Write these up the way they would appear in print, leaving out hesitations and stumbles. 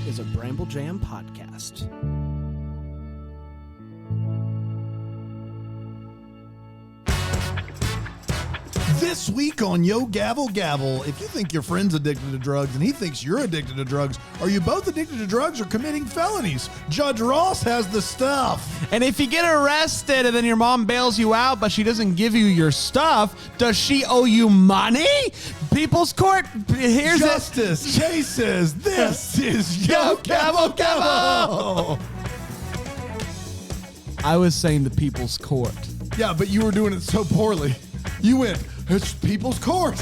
is a Bramble Jam podcast. This week on Yo Gavel Gavel, if you think your friend's addicted to drugs and he thinks you're addicted to drugs, are you both addicted to drugs or committing felonies? Judge Ross has the stuff. And if you get arrested and then your mom bails you out, but she doesn't give you your stuff, does she owe you money? People's Court, here's Justice chases. This is Yo Gavel Gavel. I was saying the People's Court. Yeah, but you were doing it so poorly. You went, it's People's Court.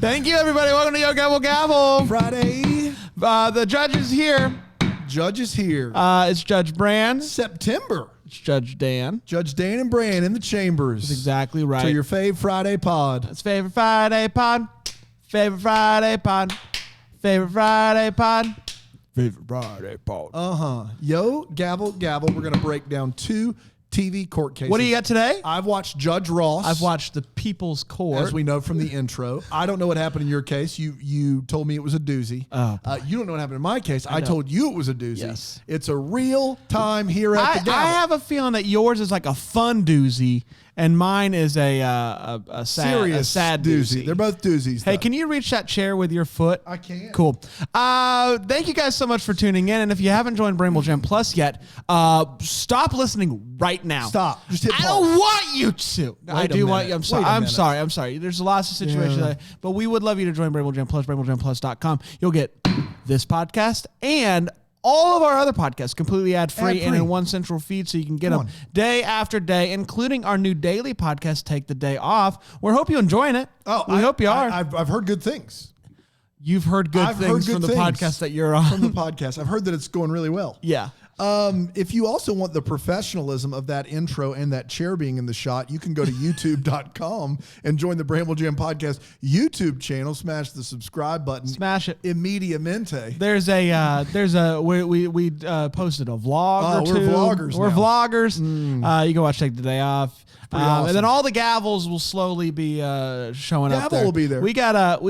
Thank you, everybody. Welcome to Yo Gavel Gavel. Friday. The judge is here. Judge is here. It's Judge Brand. September. It's Judge Dan. Judge Dan and Brand in the chambers. That's exactly right. To your fave Friday pod. It's Favorite Friday pod. Favorite Friday pod. Favorite Friday pod. Favorite Friday pod. Yo Gavel Gavel. We're going to break down two TV court cases. What do you got today? I've watched Judge Ross. I've watched the People's Court. As we know from the intro. I don't know what happened in your case. You told me it was a doozy. Oh, you don't know what happened in my case. I told you it was a doozy. Yes. It's a real time here at the Gavel. I have a feeling that yours is like a fun doozy, and mine is a sad doozy. They're both doozies. Hey, though. can you reach that chair with your foot? I can. Cool. Thank you guys so much for tuning in. And if you haven't joined Bramble Jam Plus yet, stop listening right now. Stop. Just hit pause. I don't want you to. I do want you. I'm sorry. Wait a I'm minute. sorry. I'm sorry. There's lots of situations, but we would love you to join Bramble Jam Plus, BrambleJamPlus.com. You'll get this podcast and all of our other podcasts completely ad-free and in one central feed, so you can get them day after day, including our new daily podcast, Take the Day Off. We hope you're enjoying it. We hope you are. I've heard good things. You've heard good things from the podcast that you're on. From the podcast. I've heard that it's going really well. Yeah. If you also want the professionalism of that intro and that chair being in the shot, you can go to youtube.com and join the Bramble Jam Podcast YouTube channel. Smash the subscribe button. Smash it. Immediamente. We posted a vlog or two. We're vloggers We're now. vloggers. You can watch Take the Day Off. Awesome. And then all the gavels will slowly be showing up Gavel there. will be there. We've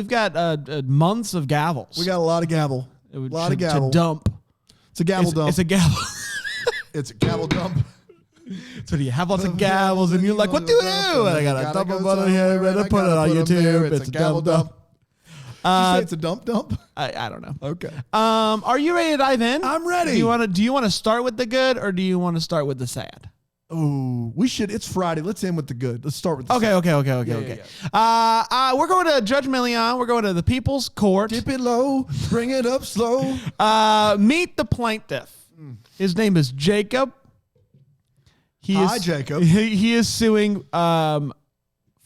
got months of gavels. We got a lot of gavel. A lot of gavel. To dump. It's a gavel dump. It's a gavel. It's a gavel dump. So do you have lots of gavels and you're like, what do you do? And I got a double button here, and I put it on YouTube. It's a gavel dump. Did you say it's a dump? I don't know. Okay. Are you ready to dive in? I'm ready. Do you want to start with the good or do you want to start with the sad? Oh, we should. It's Friday. Let's end with the good. Let's start with the Okay. sad. We're going to Judge Million. We're going to the People's Court. Dip it low, bring it up slow. Meet the plaintiff. His name is Jacob. Hi, Jacob. He is suing for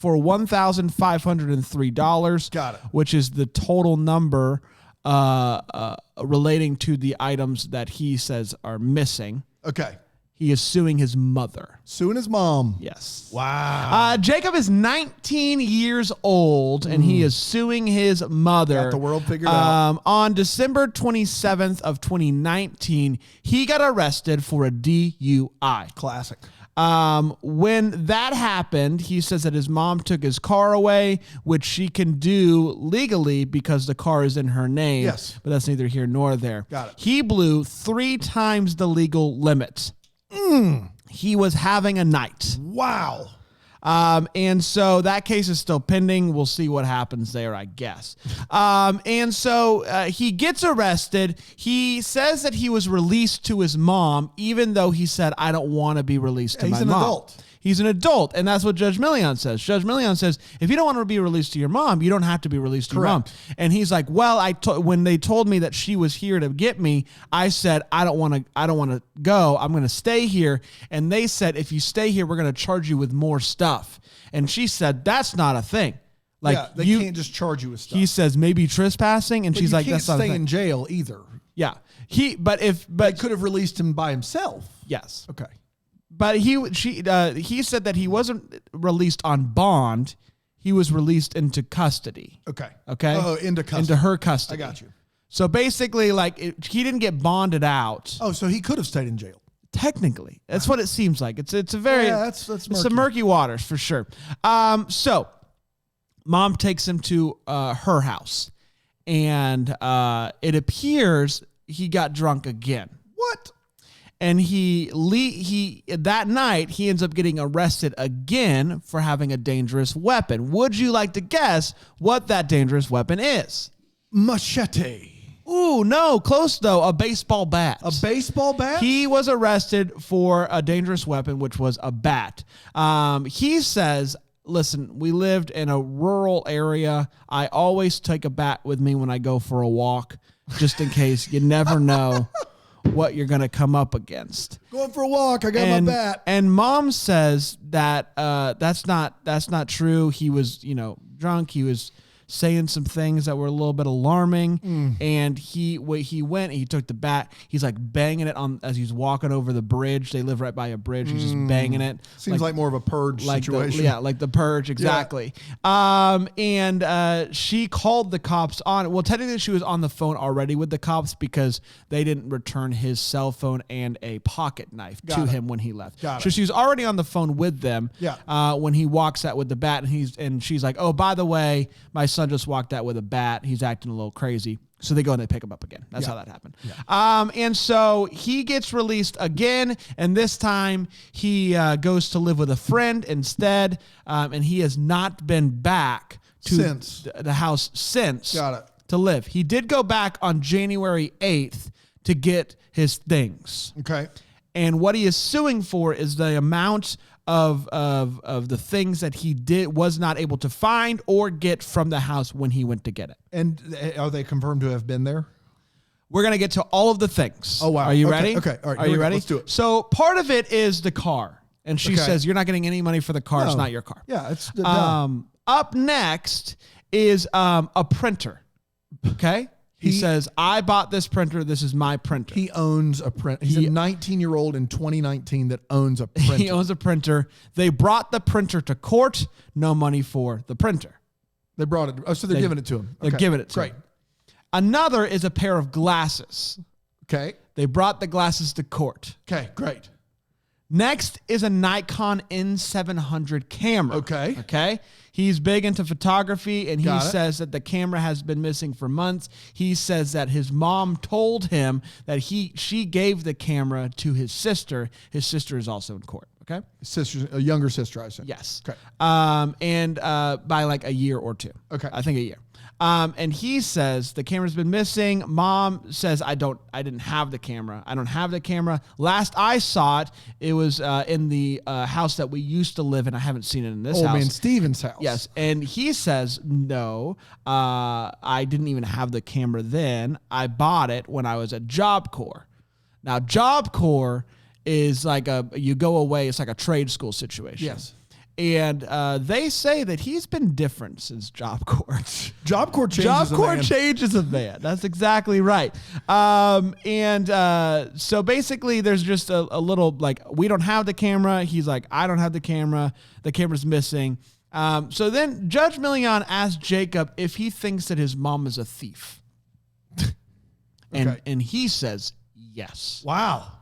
$1,503. Got it. Which is the total number relating to the items that he says are missing. Okay. He is suing his mother. Suing his mom. Yes. Wow. Jacob is 19 years old, and he is suing his mother. Got the world figured out. On December 27th of 2019, he got arrested for a DUI. Classic. When that happened, he says that his mom took his car away, which she can do legally because the car is in her name. Yes. But that's neither here nor there. Got it. He blew 3 times the legal limit. He was having a night. Wow. And so that case is still pending. We'll see what happens there, I guess. And so he gets arrested. He says that he was released to his mom, even though he said, I don't want to be released to my mom. He's an adult. He's an adult, and that's what Judge Million says. Judge Million says, if you don't want to be released to your mom, you don't have to be released to your mom. And he's like, well, when they told me that she was here to get me, I said, I don't want to go. I'm going to stay here. And they said, if you stay here, we're going to charge you with more stuff. And she said, that's not a thing. Like they can't just charge you with stuff. He says maybe trespassing, and she's like, that's not a thing. You can't stay in jail either. Yeah. But they could have released him by himself. Yes. Okay. But he said that he wasn't released on bond. He was released into custody. Okay. Oh, into custody. Into her custody. I got you. So basically, he didn't get bonded out. Oh, so he could have stayed in jail. Technically, that's what it seems like. It's a very that's murky. It's some murky waters for sure. So, mom takes him to her house, and it appears he got drunk again. What? And he that night he ends up getting arrested again for having a dangerous weapon. Would you like to guess what that dangerous weapon is? Machete. Ooh, no, close though. A baseball bat. A baseball bat? He was arrested for a dangerous weapon, which was a bat. He says, listen, we lived in a rural area. I always take a bat with me when I go for a walk, just in case. You never know what you're going to come up against. Going for a walk. I got my bat. And mom says that that's not true. He was, drunk. He was saying some things that were a little bit alarming. And he went, he took the bat. He's like banging it on as he's walking over the bridge. They live right by a bridge. He's just banging it. Seems like more of a purge situation. Like the purge, exactly. Yeah. And she called the cops on. Well, technically she was on the phone already with the cops because they didn't return his cell phone and a pocket knife to him when he left. So she was already on the phone with them. Yeah. When he walks out with the bat, and she's like, "Oh, by the way, my son just walked out with a bat. He's acting a little crazy." So they go and they pick him up again. That's how that happened. Yeah. And so he gets released again, and this time he goes to live with a friend instead, and he has not been back to the house since to live. He did go back on January 8th to get his things. Okay. And what he is suing for is the amount of the things that he was not able to find or get from the house when he went to get it. And are they confirmed to have been there? We're going to get to all of the things. Oh, wow. Are you ready? Okay. All right. Are you ready? Let's do it. So part of it is the car. And she says, you're not getting any money for the car. No. It's not your car. Yeah. It's dumb. Up next is a printer. Okay. He says, I bought this printer. This is my printer. He owns a printer. He's a 19-year-old in 2019 that owns a printer. He owns a printer. They brought the printer to court. No money for the printer. They brought it. Oh, so they're giving it to him. They're giving it to him. Another is a pair of glasses. Okay. They brought the glasses to court. Okay, great. Next is a Nikon N700 camera. Okay. He's big into photography, and he says that the camera has been missing for months. He says that his mom told him that she gave the camera to his sister. His sister is also in court. Okay. A younger sister, I said. Yes. Okay. And by like a year or two. Okay. I think a year. And he says the camera's been missing. Mom says, I didn't have the camera. I don't have the camera. Last I saw it, it was in the house that we used to live in. I haven't seen it in this house. Old man Steven's house. Yes. And he says, no, I didn't even have the camera then. I bought it when I was at Job Corps. Now, Job Corps is like you go away. It's like a trade school situation. Yes. And they say that he's been different since Job Corps. Job Corps changes a man. That's exactly right. So basically, there's just a little like, we don't have the camera. He's like, I don't have the camera. The camera's missing. So then Judge Millian asked Jacob if he thinks that his mom is a thief. And he says, yes. Wow.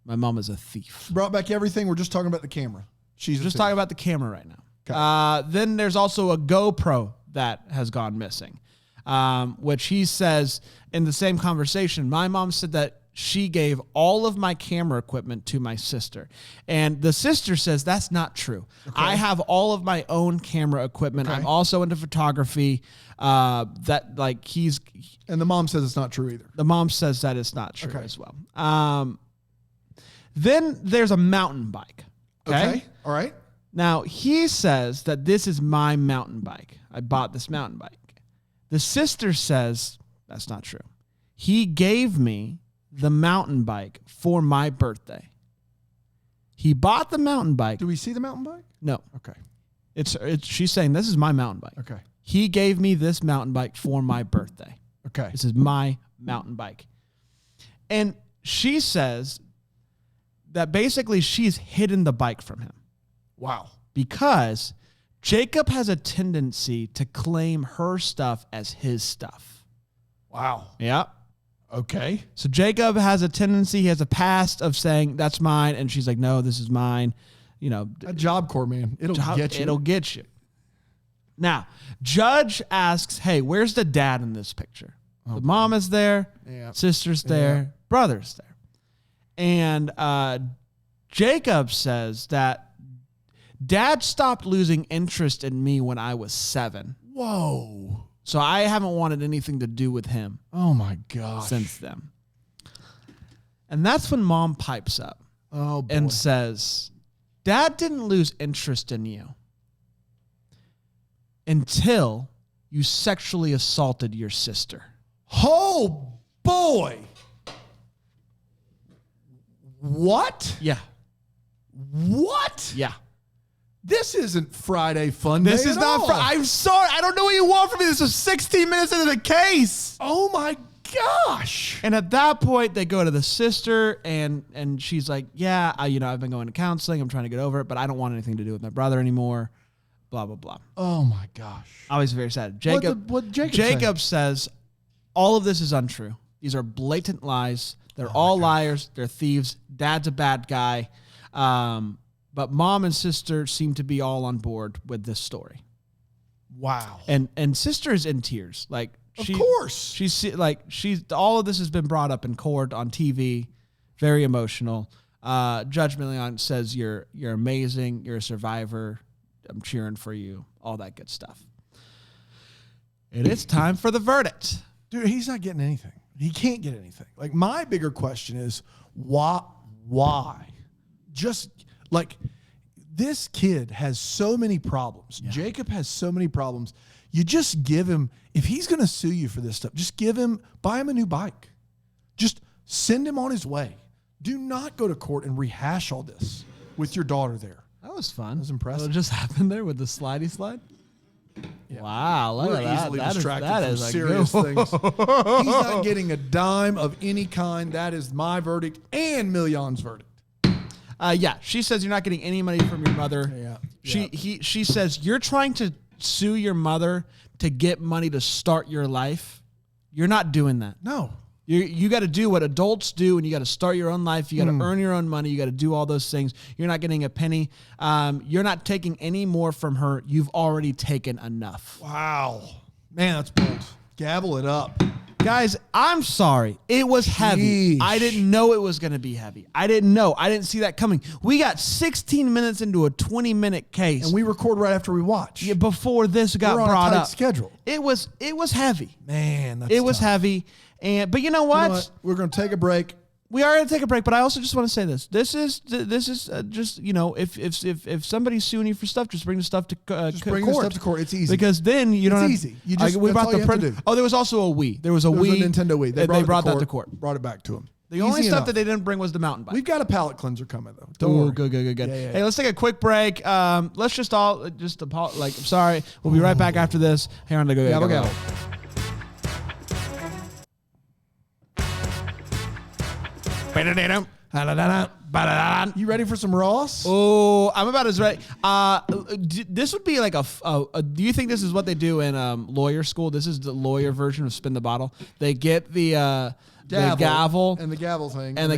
My mom is a thief. Brought back everything. We're just talking about the camera. She's just talking about the camera right now. Okay. Then there's also a GoPro that has gone missing, which he says in the same conversation, my mom said that she gave all of my camera equipment to my sister. And the sister says that's not true. Okay. I have all of my own camera equipment. Okay. I'm also into photography. And the mom says it's not true either. The mom says that it's not true as well. Then there's a mountain bike. Okay. All right. Now, he says that this is my mountain bike. I bought this mountain bike. The sister says that's not true. He gave me the mountain bike for my birthday. He bought the mountain bike. Do we see the mountain bike? No. Okay. She's saying this is my mountain bike. Okay. He gave me this mountain bike for my birthday. Okay. This is my mountain bike. And she says that basically she's hidden the bike from him. Wow. Because Jacob has a tendency to claim her stuff as his stuff. Wow. Yeah. Okay. So Jacob has a tendency, he has a past of saying, that's mine. And she's like, no, this is mine. You know. A Job Corps, man. It'll get you. It'll get you. Now, Judge asks, hey, where's the dad in this picture? The mom is there, sister's there, brother's there. And Jacob says that Dad stopped losing interest in me when I was 7. Whoa. So I haven't wanted anything to do with him. Oh, my gosh. Since then. And that's when Mom pipes up and says, Dad didn't lose interest in you until you sexually assaulted your sister. Oh, boy. What? Yeah. What? Yeah. This isn't Friday Fun Day. This is not Friday. I'm sorry. I don't know what you want from me. This is 16 minutes into the case. Oh, my gosh. And at that point, they go to the sister, and she's like, yeah, I've been going to counseling. I'm trying to get over it, but I don't want anything to do with my brother anymore. Blah, blah, blah. Oh, my gosh. I was very sad. Jacob says, all of this is untrue. These are blatant lies. They're all liars. They're thieves. Dad's a bad guy. But Mom and sister seem to be all on board with this story. Wow. And sister is in tears. Like, of course. She's all of this has been brought up in court, on TV. Very emotional. Judge Millian says you're amazing. You're a survivor. I'm cheering for you. All that good stuff. It is time for the verdict. Dude, he's not getting anything. He can't get anything. Like, my bigger question is, why? Just, like, this kid has so many problems. Yeah. Jacob has so many problems. You just give him, if he's going to sue you for this stuff, just buy him a new bike. Just send him on his way. Do not go to court and rehash all this with your daughter there. That was fun. That was impressive. What just happened there with the slidey slide? Yeah. Wow, look at that. Easily distracted from serious things. He's not getting a dime of any kind. That is my verdict and Million's verdict. Yeah, she says you're not getting any money from your mother. Yeah. She says you're trying to sue your mother to get money to start your life. You're not doing that. No. You got to do what adults do, and you got to start your own life. You got to earn your own money. You got to do all those things. You're not getting a penny. You're not taking any more from her. You've already taken enough. Wow. Man, that's bold. Gavel it up. Guys, I'm sorry. It was heavy. I didn't know it was going to be heavy. I didn't know. I didn't see that coming. We got 16 minutes into a 20-minute case. And we record right after we watch. Yeah, before this got We're on brought a tight up. Schedule. It was heavy. Man, that's It was tough. heavy. But you know what? We're going to take a break. We are going to take a break, but I also just want to say this. This is just, if somebody's suing you for stuff, just bring the stuff to court. Bring the stuff to court. It's easy. Because then you don't. It's easy. You just we that's brought all the you have to do. Oh, there was also a Wii. There was a Wii. A Nintendo Wii. They brought that to court. Brought it back to them. The only stuff that they didn't bring was the mountain bike. We've got a palate cleanser coming though. Don't worry. Good. Yeah. Hey, let's take a quick break. Let's just I'm sorry. We'll be right back after this. Here on the Go Gavel Gavel. You ready for some Ross? Oh, I'm about as ready. This would be like do you think this is what they do in lawyer school? This is the lawyer version of spin the bottle. They get the gavel and the gavel thing and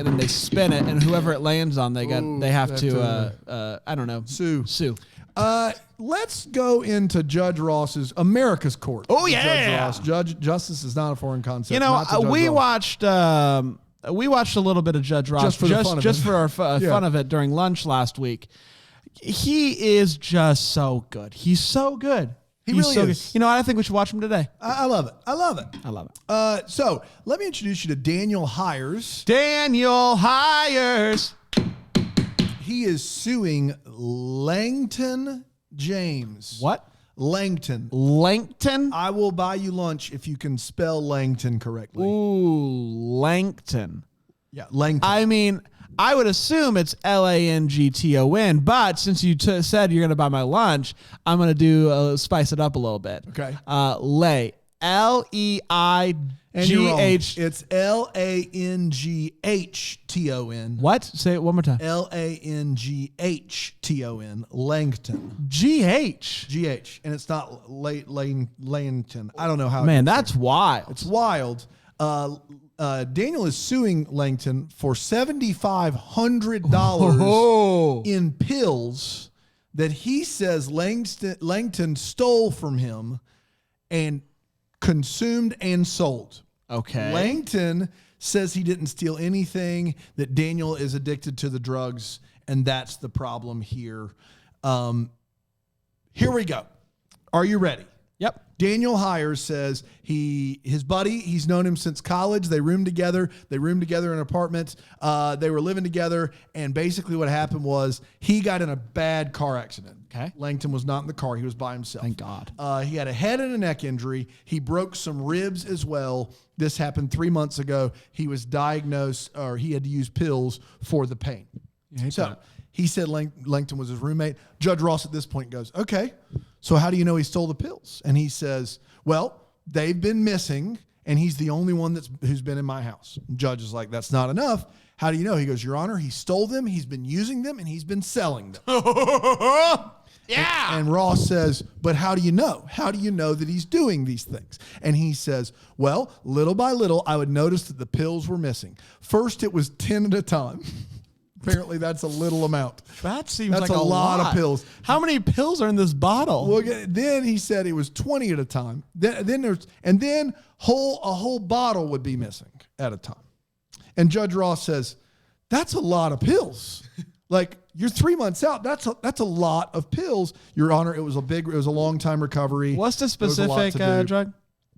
then they spin it, and whoever it lands on, they have to I don't know, sue. Let's go into Judge Ross's America's Court. Oh yeah, Judge Ross. Justice is not a foreign concept. You know, we watched a little bit of Judge Ross just for our fun of it during lunch last week. He is just so good. He's so good. He really is. Good. You know, I think we should watch him today. I love it. So let me introduce you to Daniel Hires. Daniel Hires. He is suing Langton James. What? Langton. I will buy you lunch if you can spell Langton correctly. Ooh, Langton. Yeah, Langton. I mean, I would assume it's Langton, but since you said you're going to buy my lunch, I'm going to spice it up a little bit. Okay. Leigh. Leigh. It's Langhton. What? Say it one more time. Langhton. Langton. GH. And it's not Langton. I don't know how. Man, that's wild. It's wild. Daniel is suing Langton for $7,500 in pills that he says Langton stole from him and consumed and sold. Okay. Langton says he didn't steal anything, that Daniel is addicted to the drugs, and that's the problem here. Here we go. Are you ready? Yep. Daniel Hires says his buddy, he's known him since college. They roomed together. They roomed together in an apartment. They were living together, and basically what happened was he got in a bad car accident. Okay. Langton was not in the car. He was by himself. Thank God. He had a head and a neck injury. He broke some ribs as well. This happened 3 months ago. He was diagnosed, or he had to use pills for the pain. So he said Langton was his roommate. Judge Ross at this point goes, okay, so how do you know he stole the pills? And he says, well, they've been missing, and he's the only one who's been in my house. Judge is like, that's not enough. How do you know? He goes, Your Honor, he stole them, he's been using them, and he's been selling them. Yeah. And Ross says, but how do you know? How do you know that he's doing these things? And he says, well, little by little, I would notice that the pills were missing. First, it was 10 at a time. Apparently, that's a little amount. That seems that's like a lot of pills. How many pills are in this bottle? Well, then he said it was 20 at a time. Then a whole bottle would be missing at a time. And Judge Ross says, that's a lot of pills. Like, you're 3 months out. That's a lot of pills. Your Honor, it was a long time recovery. What's the specific drug?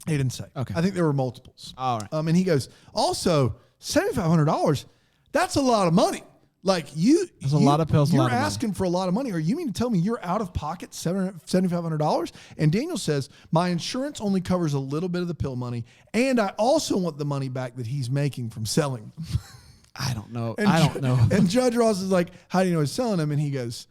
He didn't say. Okay. I think there were multiples. All right. And he goes, also, $7,500, that's a lot of money. Like there's a lot of pills. You're asking for a lot of money. Or you mean to tell me you're out of pocket $7,500? And Daniel says, my insurance only covers a little bit of the pill money, and I also want the money back that he's making from selling them. I don't know. And I don't know. And Judge Ross is like, how do you know he's selling them? And he goes,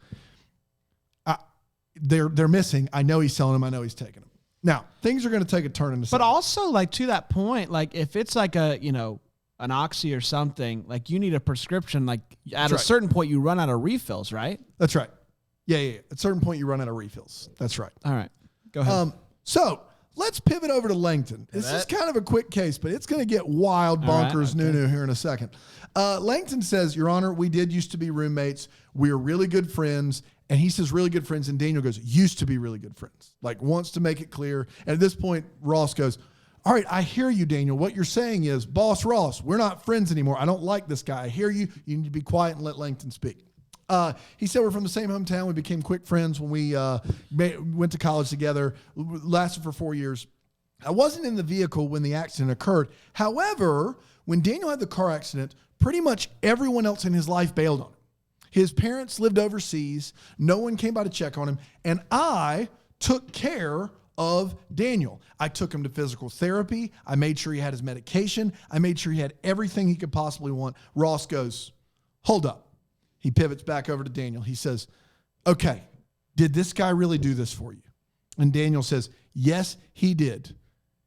they're missing. I know he's selling them. I know he's taking them. Now, things are going to take a turn in the But also, like, to that point, like, if it's like an oxy or something, like, you need a prescription, like, at a certain point you run out of refills, right? That's right. Yeah. At a certain point you run out of refills. That's right. All right. Go ahead. So let's pivot over to Langton. This is kind of a quick case, but it's going to get wild, bonkers, new here in a second. Langton says, Your Honor, we did used to be roommates. We are really good friends. And he says really good friends. And Daniel goes, used to be really good friends. Like, wants to make it clear. And at this point, Ross goes, all right, I hear you, Daniel. What you're saying is, Boss Ross, we're not friends anymore. I don't like this guy. I hear you. You need to be quiet and let Langton speak. He said we're from the same hometown. We became quick friends when we went to college together. Lasted for 4 years. I wasn't in the vehicle when the accident occurred. However, when Daniel had the car accident, pretty much everyone else in his life bailed on him. His parents lived overseas. No one came by to check on him. And I took care of Daniel. I took him to physical therapy. I made sure he had his medication. I made sure he had everything he could possibly want. Ross goes, hold up. He pivots back over to Daniel. He says, okay, did this guy really do this for you? And Daniel says, yes, he did.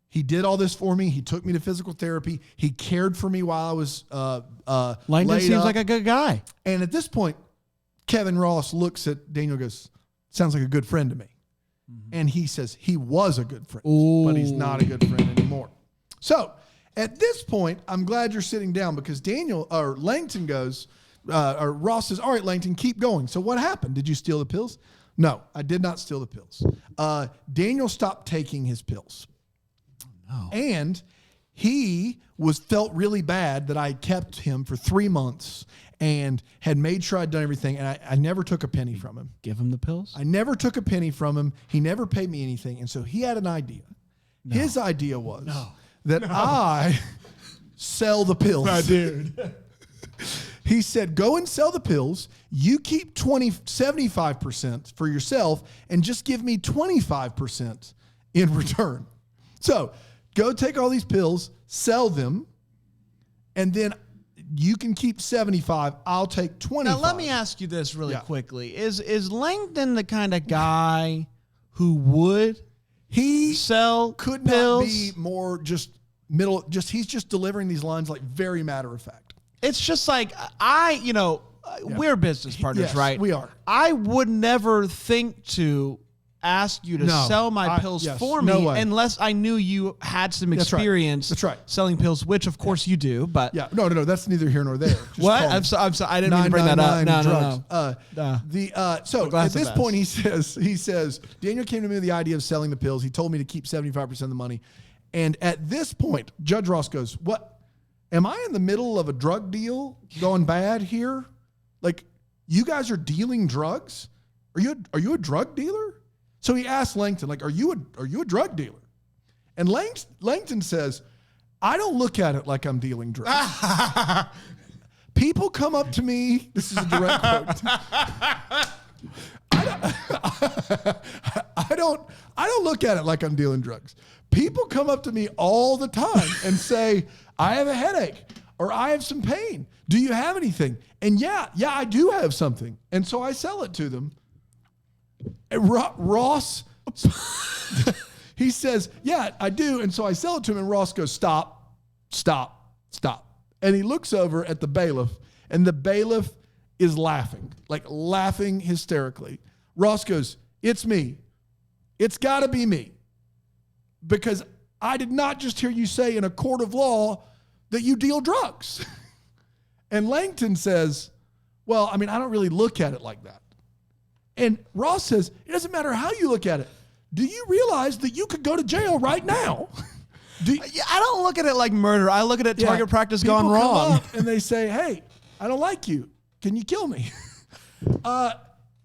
He did all this for me. He took me to physical therapy. He cared for me while I was Langton seems like a good guy. And at this point, Kevin Ross looks at Daniel and goes, sounds like a good friend to me. And he says he was a good friend, but he's not a good friend anymore. So at this point, I'm glad you're sitting down, because Langton goes, or Ross says, all right, Langton, keep going. So what happened? Did you steal the pills? No, I did not steal the pills. Daniel stopped taking his pills. No. And he felt really bad that I kept him for 3 months and had made sure I'd done everything. And I never took a penny from him. Give him the pills? I never took a penny from him. He never paid me anything. And so he had an idea. No. His idea was that I sell the pills. My dude. He said, go and sell the pills. You keep 75% for yourself and just give me 25% in return. So go take all these pills, sell them, and then you can keep 75. I'll take 25. Now, let me ask you this really quickly. Is Langton the kind of guy who would sell could pills? Not be more just he's just delivering these lines like very matter of fact. It's just like, we're business partners, yes, right? We are. I would never think to ask you to sell my pills for me unless I knew you had some experience selling pills, which of course you do. But no, that's neither here nor there. Just what? I'm sorry. I didn't mean to bring that up. No. So at this point, he says, Daniel came to me with the idea of selling the pills. He told me to keep 75% of the money. And at this point, Judge Ross goes, what? Am I in the middle of a drug deal going bad here? Like, you guys are dealing drugs? Are you a drug dealer? So he asked Langton, like, are you a drug dealer? And Langton says, I don't look at it like I'm dealing drugs. People come up to me. This is a direct quote. I don't look at it like I'm dealing drugs. People come up to me all the time and say, I have a headache or I have some pain. Do you have anything? And yeah, I do have something. And so I sell it to them. And Ross, he says, yeah, I do. And so I sell it to him. And Ross goes, stop. And he looks over at the bailiff, and the bailiff is laughing hysterically. Ross goes, it's me. It's got to be me. Because I did not just hear you say in a court of law that you deal drugs. And Langton says, well, I mean, I don't really look at it like that. And Ross says, it doesn't matter how you look at it. Do you realize that you could go to jail right now? I don't look at it like murder. I look at it target practice gone wrong. Come up and they say, hey, I don't like you. Can you kill me?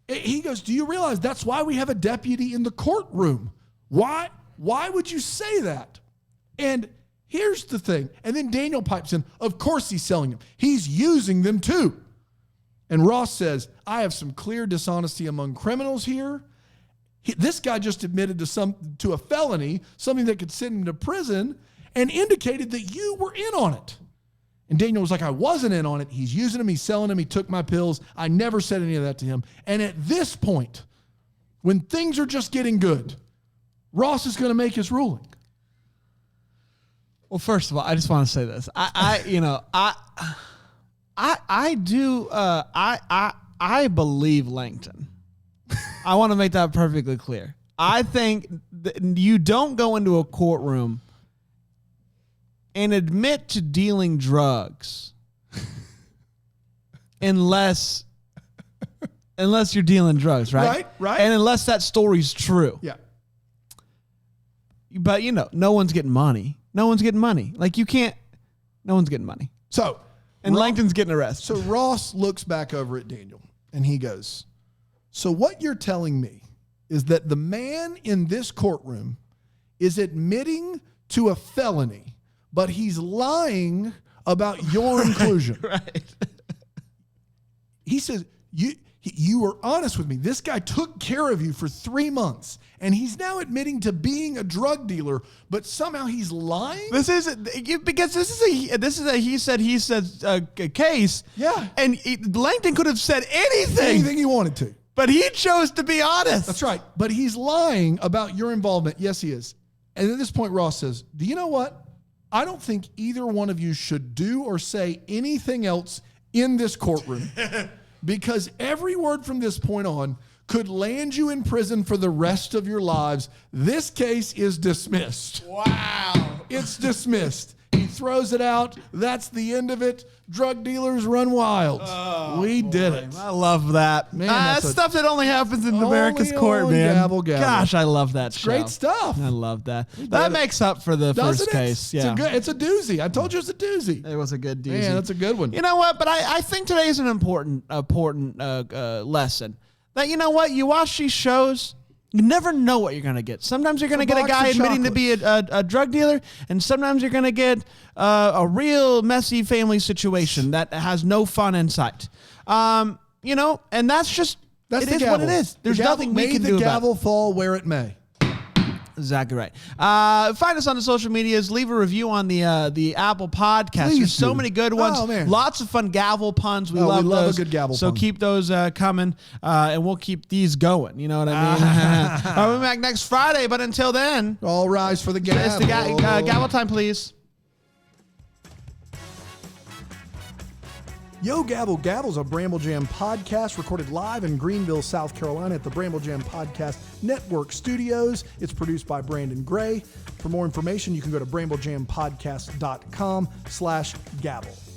He goes, do you realize that's why we have a deputy in the courtroom? Why would you say that? And here's the thing. And then Daniel pipes in, of course he's selling them. He's using them too. And Ross says, I have some clear dishonesty among criminals here. This guy just admitted to a felony, something that could send him to prison, and indicated that you were in on it. And Daniel was like, I wasn't in on it. He's using them. He's selling them. He took my pills. I never said any of that to him. And at this point, when things are just getting good, Ross is going to make his ruling. Well, first of all, I just want to say this. I believe Langton. I want to make that perfectly clear. I think that you don't go into a courtroom and admit to dealing drugs unless you're dealing drugs, right? Right. And unless that story's true. Yeah. But, no one's getting money. No one's getting money. Like, no one's getting money. So. And Langton's getting arrested. So Ross looks back over at Daniel and he goes, so what you're telling me is that the man in this courtroom is admitting to a felony, but he's lying about your inclusion. Right. He says, you were honest with me. This guy took care of you for 3 months, and he's now admitting to being a drug dealer, but somehow he's lying? This is a he said case. Yeah. And Langton could have said anything. Anything he wanted to. But he chose to be honest. That's right. But he's lying about your involvement. Yes, he is. And at this point, Ross says, do you know what? I don't think either one of you should do or say anything else in this courtroom because every word from this point on could land you in prison for the rest of your lives. This case is dismissed. Wow. It's dismissed. He throws it out. That's the end of it. Drug dealers run wild. We did it. I love that. Man, that's stuff that only happens in America's court, on man. Gavel Gavel. Gosh, I love that show. Great stuff. I love that. That makes up for the first case. Yeah. It's a doozy. I told you it's a doozy. It was a good doozy. Man, that's a good one. You know what? But I think today is an important lesson. That, you know what? You watch these shows, you never know what you're going to get. Sometimes you're going to get a guy admitting to be a drug dealer, and sometimes you're going to get a real messy family situation that has no fun in sight. And that's just, it is what it is. There's nothing we can do about it. May the gavel fall where it may. Exactly right. Find us on the social medias. Leave a review on the Apple Podcast. Please There's so do. many good ones. Oh, man. Lots of fun gavel puns. We love a those. good gavel so pun. keep those coming, and we'll keep these going. You know what I mean? We'll be back next Friday, but until then, All rise for the gavel. it's the gavel time, please. Yo Gavel Gavel is a Bramble Jam podcast recorded live in Greenville, South Carolina at the Bramble Jam Podcast Network Studios. It's produced by Brandon Gray. For more information, you can go to bramblejampodcast.com/gavel.